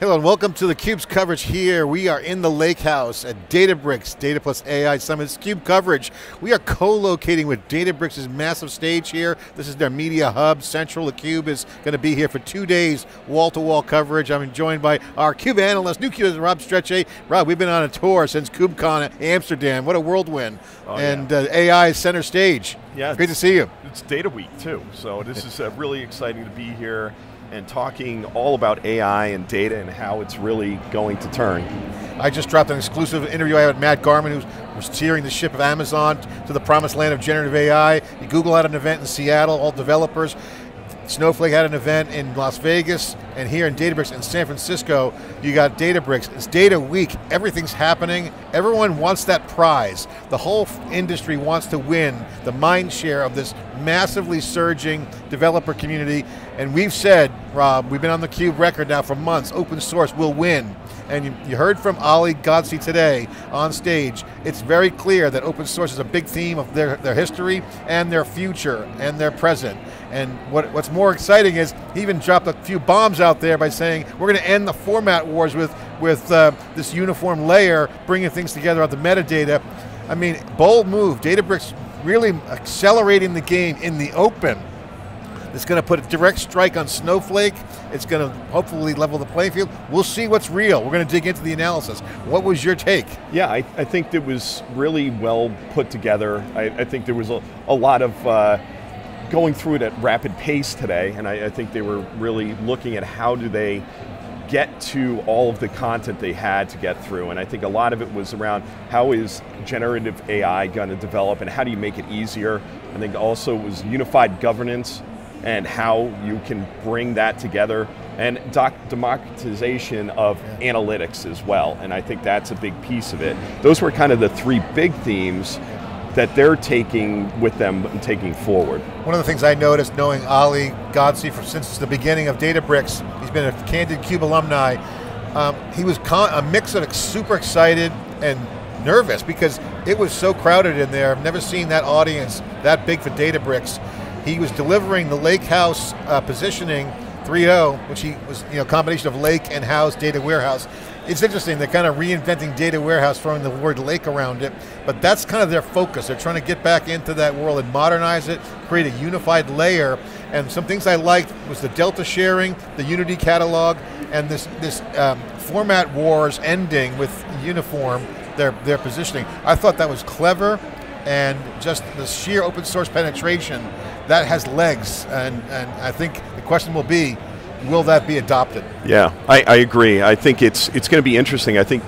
Hello and welcome to theCUBE's coverage here. We are in the Lake House at Databricks Data AI Summit. It's CUBE coverage. We are co-locating with Databricks' massive stage here. This is their media hub central. theCUBE is going to be here for 2 days, wall-to-wall coverage. I'm joined by our CUBE analyst, new CUBE, Rob Strechay. Rob, we've been on a tour since KubeCon Amsterdam. What a whirlwind. And AI is center stage. Yeah, great to see you. It's Data Week too, so this is really exciting to be here and talking all about AI and data and how it's really going to turn. I just dropped an exclusive interview I had with Matt Garman, who was steering the ship of Amazon to the promised land of generative AI. Google had an event in Seattle, all developers. Snowflake had an event in Las Vegas, and here in Databricks in San Francisco, you got Databricks. It's Data Week, everything's happening. Everyone wants that prize. The whole industry wants to win the mind share of this massively surging developer community. And we've said, Rob, we've been on the CUBE record now for months, open source will win. And you heard from Ali Ghodsi today on stage. It's very clear that open source is a big theme of their history and their future and their present. And what's more exciting is he even dropped a few bombs out there by saying we're going to end the format wars with this uniform layer, bringing things together out the metadata. I mean, bold move. Databricks really accelerating the game in the open. It's going to put a direct strike on Snowflake. It's going to hopefully level the playing field. We'll see what's real. We're going to dig into the analysis. What was your take? Yeah, I think it was really well put together. I think there was a lot of going through it at rapid pace today, and I think they were really looking at how do they get to all of the content they had to get through, and I think a lot of it was around how is generative AI going to develop and how do you make it easier. I think also it was unified governance and how you can bring that together, and democratization of analytics as well, and I think that's a big piece of it. Those were kind of the three big themes that they're taking with them and taking forward. One of the things I noticed knowing Ali Ghodsi since the beginning of Databricks, he's been a candid CUBE alumni, he was a mix of super excited and nervous because it was so crowded in there. I've never seen that audience that big for Databricks. He was delivering the Lake House positioning 3.0, which he was, combination of lake and house, data warehouse. It's interesting, they're kind of reinventing data warehouse, throwing the word lake around it, but that's kind of their focus. They're trying to get back into that world and modernize it, create a unified layer. And some things I liked was the Delta sharing, the Unity catalog, and this format wars ending with uniform, their positioning. I thought that was clever, and just the sheer open source penetration, that has legs, and I think the question will be, will that be adopted? Yeah, I agree. I think it's going to be interesting. I think,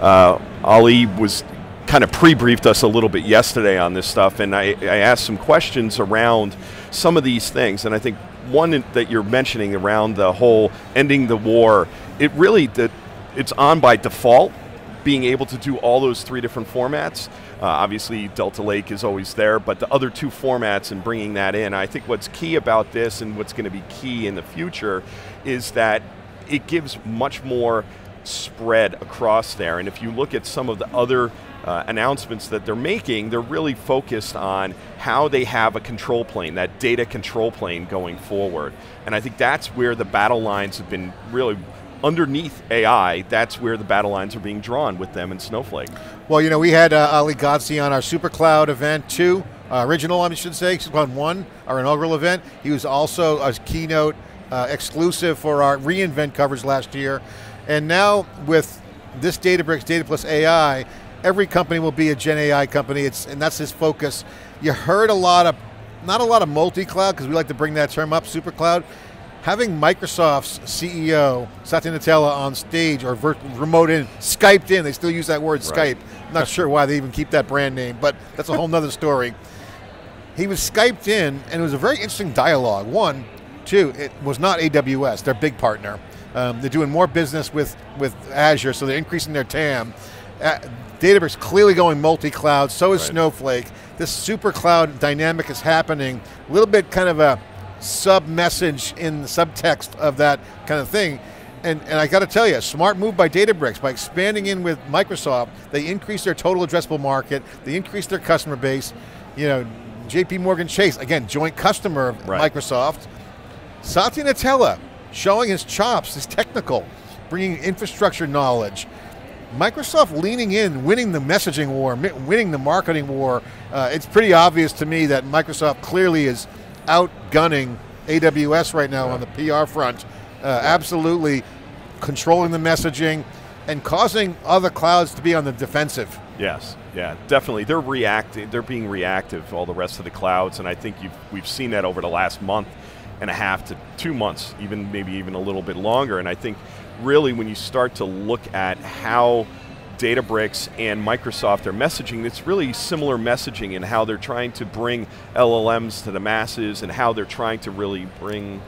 Ali was kind of pre-briefed us a little bit yesterday on this stuff, and I asked some questions around some of these things, and I think one that you're mentioning around the whole ending the war, it's on by default, being able to do all those three different formats. Obviously Delta Lake is always there, but the other two formats and bringing that in, I think what's key about this and what's going to be key in the future is that it gives much more spread across there. And if you look at some of the other announcements that they're making, they're really focused on how they have a control plane, that data control plane going forward. And I think that's where the battle lines have been really underneath AI, that's where the battle lines are being drawn with them and Snowflake. Well, we had Ali Ghodsi on our SuperCloud event 2, original I should say, SuperCloud 1, our inaugural event. He was also a Keynote exclusive for our reInvent coverage last year. And now with this Databricks Data AI, every company will be a Gen AI company, and that's his focus. You heard not a lot of multi-cloud, because we like to bring that term up, SuperCloud. Having Microsoft's CEO, Satya Nadella, on stage, or remote in, Skyped in, they still use that word, right. Skype. I'm not sure why they even keep that brand name, but that's a whole nother story. He was Skyped in, and it was a very interesting dialogue. 1, 2, it was not AWS, their big partner. They're doing more business with Azure, so they're increasing their TAM. Databricks clearly going multi-cloud, so is Snowflake. This super cloud dynamic is happening, a little bit kind of a sub-message in the subtext of that kind of thing. And I got to tell you, smart move by Databricks. By expanding in with Microsoft, they increased their total addressable market, they increased their customer base. JP Morgan Chase, again, joint customer of Microsoft. Satya Nadella, showing his chops, his technical, bringing infrastructure knowledge. Microsoft leaning in, winning the messaging war, winning the marketing war. It's pretty obvious to me that Microsoft clearly is outgunning AWS right now on the PR front. Absolutely controlling the messaging and causing other clouds to be on the defensive. Yes, yeah, definitely. They're reacting. They're being reactive, all the rest of the clouds, and I think we've seen that over the last month and a half to 2 months, even maybe even a little bit longer. And I think really when you start to look at how Databricks and Microsoft are messaging, it's really similar messaging in how they're trying to bring LLMs to the masses and how they're trying to really bring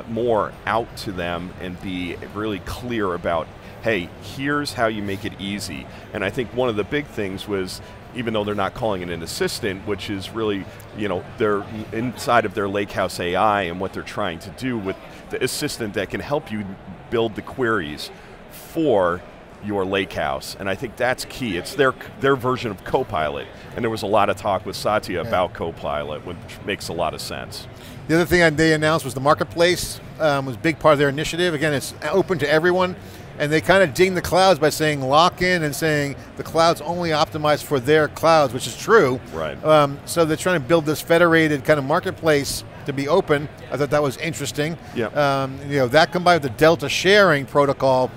more out to them and be really clear about, hey, here's how you make it easy. And I think one of the big things was, even though they're not calling it an assistant, which is really, you know, they're inside of their Lakehouse AI and what they're trying to do with the assistant that can help you build the queries for your Lakehouse. And I think that's key. It's their version of Copilot. And there was a lot of talk with Satya about Copilot, which makes a lot of sense. The other thing they announced was the marketplace was a big part of their initiative. Again, it's open to everyone. And they kind of ding the clouds by saying lock in and saying the cloud's only optimized for their clouds, which is true. Right. So they're trying to build this federated kind of marketplace to be open. I thought that was interesting. Yeah. You know, that combined with the Delta sharing protocol,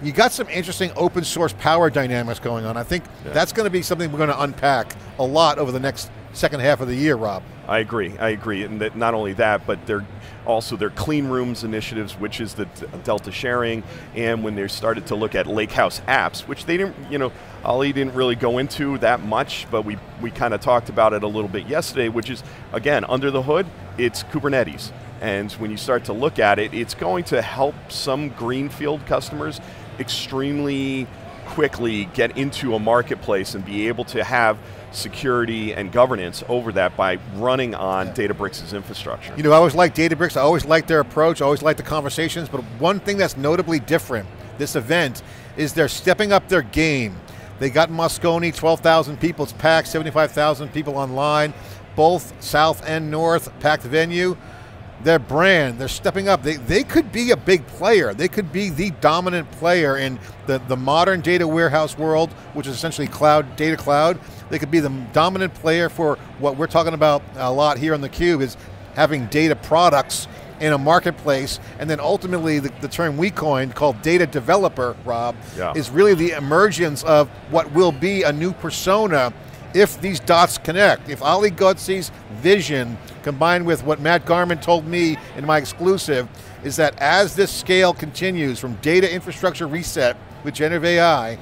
you got some interesting open source power dynamics going on. I think that's going to be something we're going to unpack a lot over the next second half of the year, Rob. I agree, and that not only that, but they're also their clean rooms initiatives, which is the Delta sharing, and when they started to look at Lakehouse apps, which they didn't, you know, Ali didn't really go into that much, but we kind of talked about it a little bit yesterday, which is, again, under the hood, it's Kubernetes. And when you start to look at it, it's going to help some greenfield customers extremely quickly get into a marketplace and be able to have security and governance over that by running on Databricks' infrastructure. You know, I always liked Databricks, I always liked their approach, I always liked the conversations, but one thing that's notably different, this event, is they're stepping up their game. They got Moscone, 12,000 people, it's packed, 75,000 people online, both south and north, packed venue. Their brand, they're stepping up. They could be a big player. They could be the dominant player in the modern data warehouse world, which is essentially cloud, data cloud. They could be the dominant player for what we're talking about a lot here on theCUBE, is having data products in a marketplace, and then ultimately the term we coined called data developer, Rob, is really the emergence of what will be a new persona if these dots connect. If Ali Ghodsi's vision combined with what Matt Garman told me in my exclusive is that as this scale continues from data infrastructure reset with generative AI,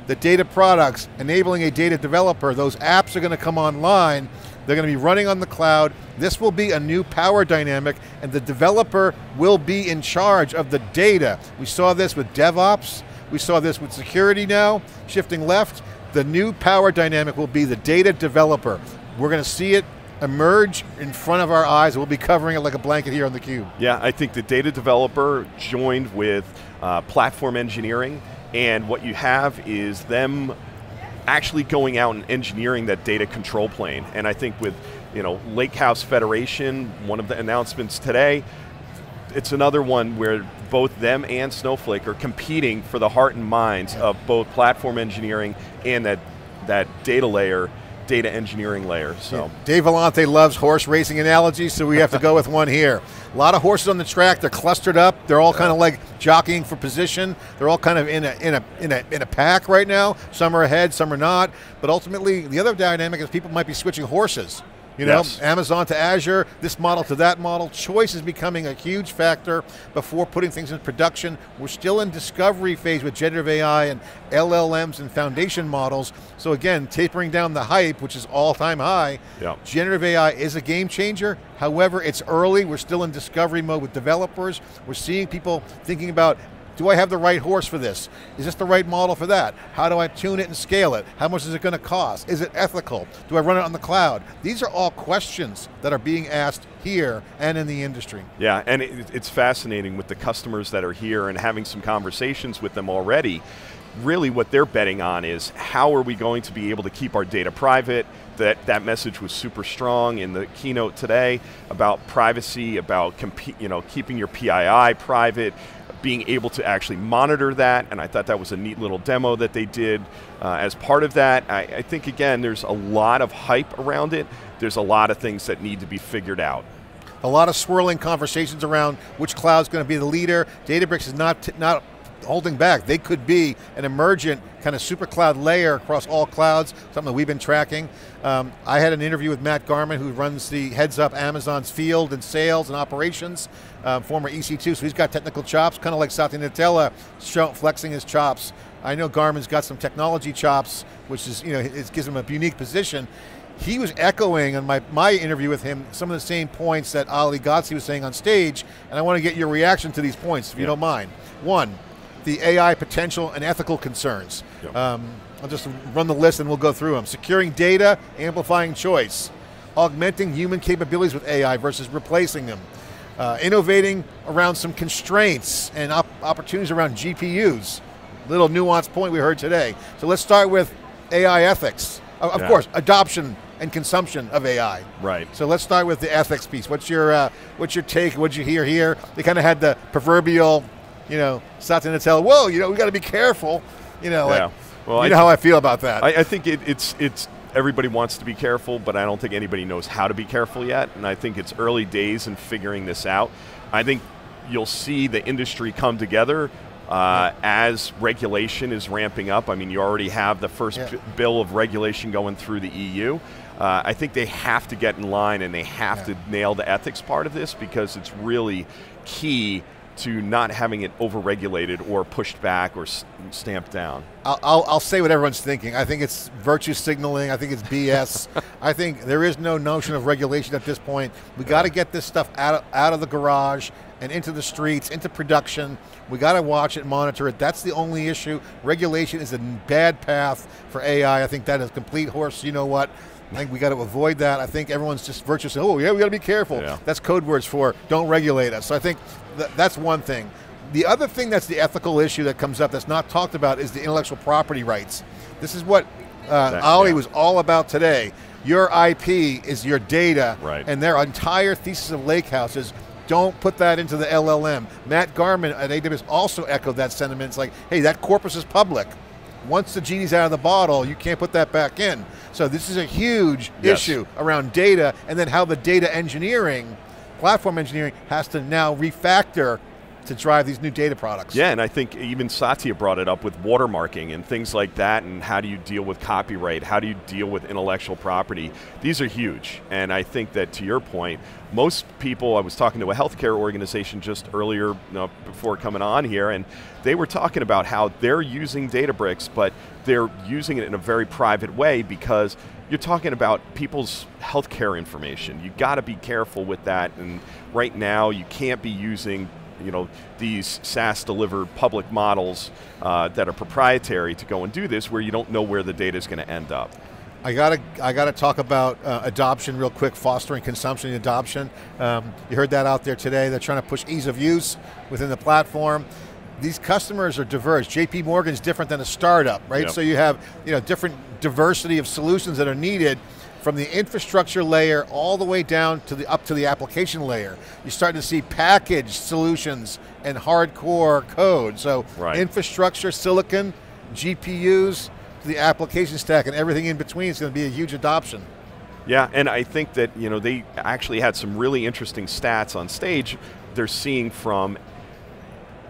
the data products enabling a data developer, those apps are going to come online, they're going to be running on the cloud, this will be a new power dynamic, and the developer will be in charge of the data. We saw this with DevOps, we saw this with security now, shifting left. The new power dynamic will be the data developer. We're going to see it emerge in front of our eyes. We'll be covering it like a blanket here on theCUBE. Yeah, I think the data developer joined with platform engineering, and what you have is them actually going out and engineering that data control plane. And I think with, you know, Lakehouse Federation, one of the announcements today, it's another one where both them and Snowflake are competing for the heart and minds of both platform engineering and that data layer, data engineering layer. So Dave Vellante loves horse racing analogies, so we have to go with one here. A lot of horses on the track, they're clustered up, they're all kind of like jockeying for position, they're all kind of in a pack right now. Some are ahead, some are not, but ultimately the other dynamic is people might be switching horses. You know, Amazon to Azure, this model to that model. Choice is becoming a huge factor before putting things in production. We're still in discovery phase with generative AI and LLMs and foundation models. So again, tapering down the hype, which is all-time high, generative AI is a game changer. However, it's early. We're still in discovery mode with developers. We're seeing people thinking about, do I have the right horse for this? Is this the right model for that? How do I tune it and scale it? How much is it going to cost? Is it ethical? Do I run it on the cloud? These are all questions that are being asked here and in the industry. Yeah, and it's fascinating with the customers that are here and having some conversations with them already. really what they're betting on is how are we going to be able to keep our data private. That message was super strong in the keynote today about privacy, about keeping your PII private, being able to actually monitor that, and I thought that was a neat little demo that they did as part of that. I think, again, there's a lot of hype around it. There's a lot of things that need to be figured out. A lot of swirling conversations around which cloud's going to be the leader. Databricks is not holding back. They could be an emergent kind of super cloud layer across all clouds, something that we've been tracking. I had an interview with Matt Garman, who heads up Amazon's field and sales and operations, former EC2, so he's got technical chops, kind of like Satya Nadella flexing his chops. I know Garman's got some technology chops, which is, it gives him a unique position. He was echoing on my interview with him some of the same points that Ali Ghodsi was saying on stage, and I want to get your reaction to these points, if you don't mind. One, the AI potential and ethical concerns. Yep. I'll just run the list and we'll go through them. Securing data, amplifying choice. Augmenting human capabilities with AI versus replacing them. Innovating around some constraints and opportunities around GPUs. Little nuanced point we heard today. So let's start with AI ethics. Of course, adoption and consumption of AI. Right. So let's start with the ethics piece. What's your take? What'd you hear here? They kind of had the proverbial, Satya Nadella, whoa, we got to be careful. Well, how I feel about that. I think it's everybody wants to be careful, but I don't think anybody knows how to be careful yet, and I think it's early days in figuring this out. I think you'll see the industry come together as regulation is ramping up. I mean, you already have the first bill of regulation going through the EU. I think they have to get in line and they have to nail the ethics part of this, because it's really key to not having it over-regulated or pushed back or stamped down. I'll say what everyone's thinking. I think it's virtue signaling. I think it's BS. I think there is no notion of regulation at this point. We got to get this stuff out of the garage and into the streets, into production. We got to watch it, monitor it. That's the only issue. Regulation is a bad path for AI. I think that is complete horse, you know what? I think we got to avoid that. I think everyone's just virtuous saying, oh yeah, we got to be careful. Yeah. That's code words for don't regulate us. So I think that's one thing. The other thing that's the ethical issue that comes up that's not talked about is the intellectual property rights. This is what Ali was all about today. Your IP is your data, and their entire thesis of Lakehouse is don't put that into the LLM. Matt Garman at AWS also echoed that sentiment. It's like, hey, that corpus is public. Once the genie's out of the bottle, you can't put that back in. So this is a huge issue around data, and then how the data engineering, platform engineering, has to now refactor to drive these new data products. Yeah, and I think even Satya brought it up with watermarking and things like that, and how do you deal with copyright, how do you deal with intellectual property. These are huge, and I think that, to your point, most people, I was talking to a healthcare organization just earlier before coming on here, and they were talking about how they're using Databricks, but they're using it in a very private way, because you're talking about people's healthcare information. You got to be careful with that, and right now you can't be using these SaaS-delivered public models that are proprietary to go and do this, where you don't know where the data is going to end up. I gotta talk about adoption real quick, fostering consumption and adoption. You heard that out there today. They're trying to push ease of use within the platform. These customers are diverse. JP Morgan's different than a startup, right? Yep. So you have different diversity of solutions that are needed, from the infrastructure layer all the way down to up to the application layer. You're starting to see packaged solutions and hardcore code. So infrastructure, silicon, GPUs, to the application stack, and everything in between is going to be a huge adoption. Yeah, and I think that they actually had some really interesting stats on stage. They're seeing from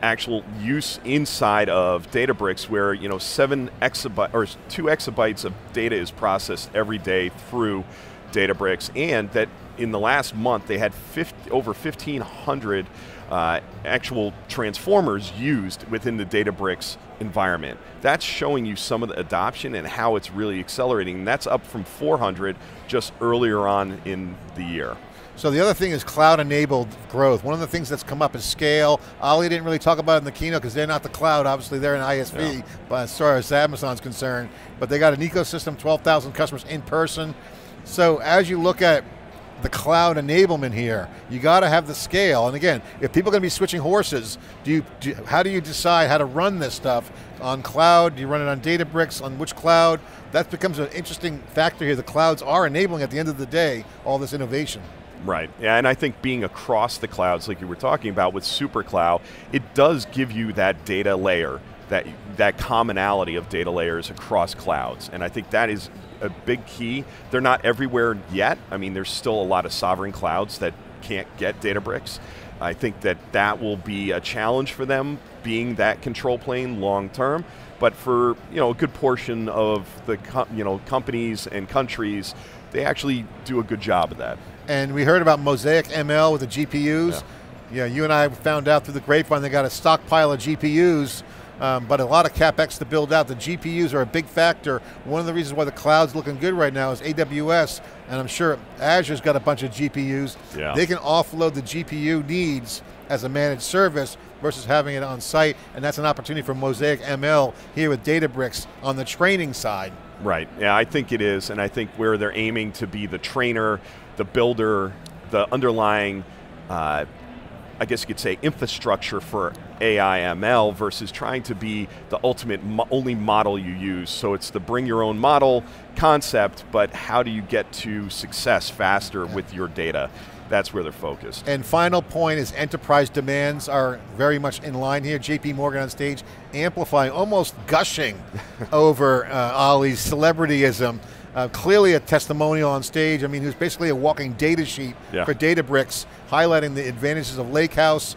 actual use inside of Databricks, where 7 exabytes or 2 exabytes of data is processed every day through Databricks, and that in the last month they had over 1,500 actual transformers used within the Databricks environment. That's showing you some of the adoption and how it's really accelerating, and that's up from 400 just earlier on in the year. So the other thing is cloud-enabled growth. One of the things that's come up is scale. Ali didn't really talk about it in the keynote because they're not the cloud. Obviously, they're an ISV, but as far as Amazon's concerned. But they got an ecosystem, 12,000 customers in person. So as you look at the cloud enablement here. You got to have the scale, and again, if people are going to be switching horses, how do you decide how to run this stuff on cloud? Do you run it on Databricks? On which cloud? That becomes an interesting factor here. The clouds are enabling, at the end of the day, all this innovation. Right, yeah, and I think being across the clouds, like you were talking about with SuperCloud, it does give you that data layer, that commonality of data layers across clouds, and I think that is a big key. They're not everywhere yet. I mean, there's still a lot of sovereign clouds that can't get Databricks. I think that will be a challenge for them, being that control plane long term. But for a good portion of the companies and countries, they actually do a good job of that. And we heard about Mosaic ML with the GPUs. Yeah, you and I found out through the grapevine they got a stockpile of GPUs. But a lot of CapEx to build out. The GPUs are a big factor. One of the reasons why the cloud's looking good right now is AWS, and I'm sure Azure's got a bunch of GPUs. Yeah. They can offload the GPU needs as a managed service versus having it on site, and that's an opportunity for Mosaic ML here with Databricks on the training side. Right, yeah, I think it is, and I think where they're aiming to be the trainer, the builder, the underlying I guess you could say infrastructure for AI ML versus trying to be the ultimate only model you use. So it's the bring your own model concept, but how do you get to success faster with your data? That's where they're focused. And final point is enterprise demands are very much in line here. JP Morgan on stage amplifying, almost gushing over Ali's celebrityism. Clearly a testimonial on stage. I mean, he was basically a walking data sheet for Databricks, highlighting the advantages of Lakehouse.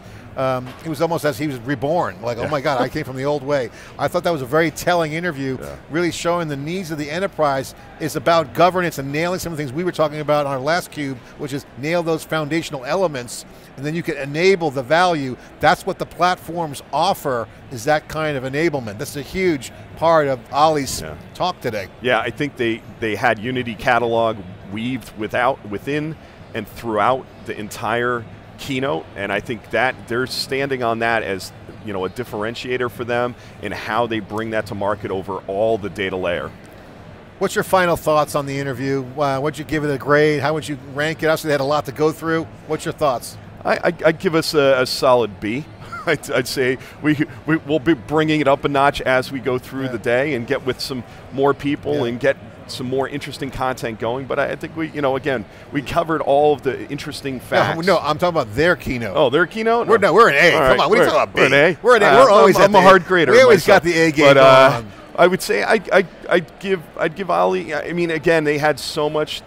It was almost as he was reborn, like, oh my God, I came from the old way. I thought that was a very telling interview, really showing the needs of the enterprise is about governance and nailing some of the things we were talking about on our last cube, which is nail those foundational elements, and then you can enable the value. That's what the platforms offer, is that kind of enablement. That's a huge part of Ali's talk today. Yeah, I think they had Unity Catalog weaved within and throughout the entire keynote, and I think that they're standing on that as a differentiator for them in how they bring that to market over all the data layer. What's your final thoughts on the interview? Would you give it a grade? How would you rank it? Obviously they had a lot to go through. What's your thoughts? I'd give us a solid B. I'd say we'll be bringing it up a notch as we go through the day and get with some more people and get some more interesting content going, but I think again, we covered all of the interesting facts. No, I'm talking about their keynote. Oh, their keynote? We're an A. All right. Come on, what are you talking about, B? We're an A? We're an A. We're always I'm a hard grader. We always got the A game but, I would say I'd give Ali, I mean, again, they had so much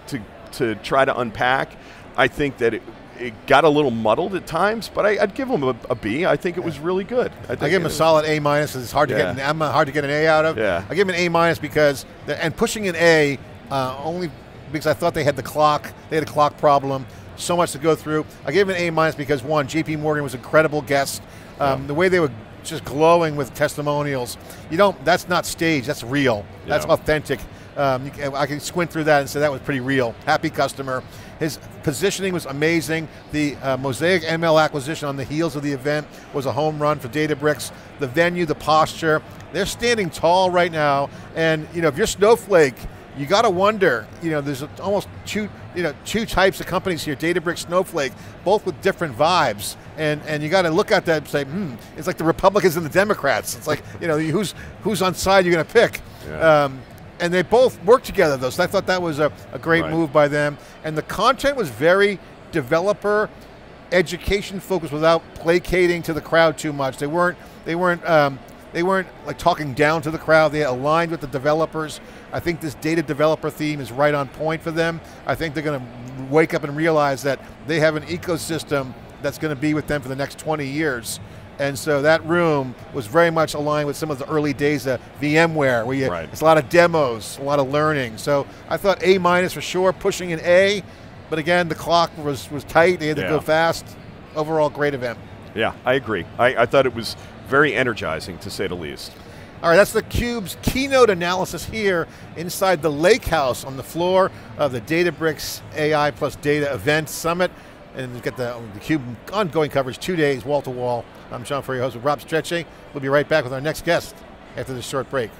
to try to unpack. I think that it got a little muddled at times, but I'd give them a B. I think it was really good. I give them a solid A minus. It's hard to get. I'm hard to get an A out of. Yeah. I give them an A minus because and pushing an A only because I thought they had the clock. They had a clock problem. So much to go through. I gave them an A minus because one, JP Morgan was an incredible guest. The way they were just glowing with testimonials. That's not staged. That's real. That's authentic. I can squint through that and say that was pretty real. Happy customer. His positioning was amazing. The Mosaic ML acquisition on the heels of the event was a home run for Databricks. The venue, the posture, they're standing tall right now. And if you're Snowflake, you got to wonder. There's almost two types of companies here: Databricks, Snowflake, both with different vibes. And you got to look at that and say, it's like the Republicans and the Democrats. It's like who's on side you're going to pick. Yeah. And they both work together, though, so I thought that was a great move by them. And the content was very developer, education focused without placating to the crowd too much. They weren't like talking down to the crowd. They aligned with the developers. I think this data developer theme is right on point for them. I think they're going to wake up and realize that they have an ecosystem that's going to be with them for the next 20 years. And so that room was very much aligned with some of the early days of VMware, where it's a lot of demos, a lot of learning. So I thought A minus for sure, pushing an A, but again, the clock was tight, they had to go fast. Overall, great event. Yeah, I agree. I thought it was very energizing, to say the least. All right, that's theCUBE's keynote analysis here inside the Lake House on the floor of the Databricks AI plus Data Event Summit. And we've got the CUBE ongoing coverage, 2 days, wall to wall. I'm Sean Furrier, host with Rob Strechay. We'll be right back with our next guest after this short break.